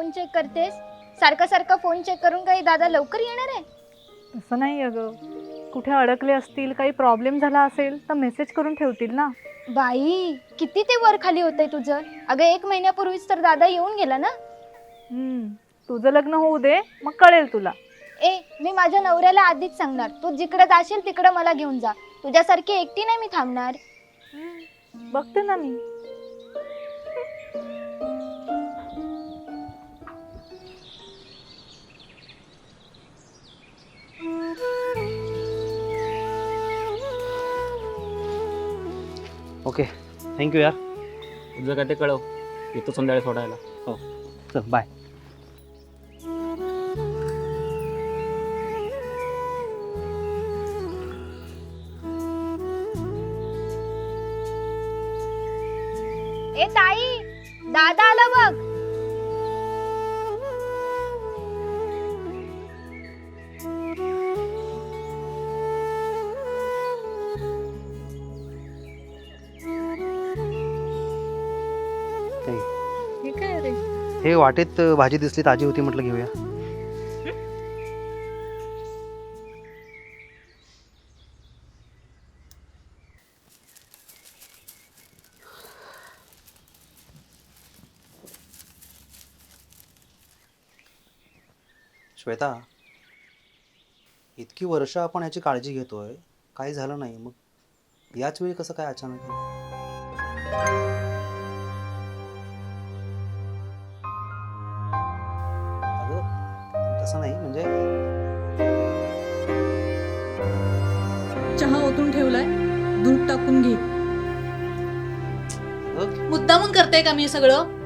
Phone check करतेस? सारखा सारखा फोन चेक करून काही दादा लवकर येणार आहे? तसं नाही अगं, कुठे अडकले असतील, काही प्रॉब्लेम झाला असेल तर मेसेज करून ठेवतील ना. बाई किती ते वर खाली होतंय तुझं. अगं 1 महिन्यापूर्वीच तर दादा येऊन गेला ना. तुझं लग्न होऊ दे, मग कळेल तुला. मी माझ्या नवऱ्याला आधीच सांगणार, तू जिकडे जाशील तिकडे मला घेऊन जा. तुझ्यासारखी एकटी नाही मी थांबणार. बघते ना मी. ओके, थँक्यू यार. तुझं काय ते कळव, येतो संध्याकाळी सोडायला. हो, चल बाय. ताई, दादा आला बघ. हे काय रे? हे वाटेत भाजी दिसली, ताजी होती, म्हटलं घेऊया. श्वेता, इतकी वर्ष आपण याची काळजी घेतोय, काही झालं नाही, मग याच वेळी कसं काय अचानक हे? अगं तसं नाही, म्हणजे चहा ओतून ठेवलाय, दूध टाकून घे. अगं मुद्दामून करते का मी सगळं?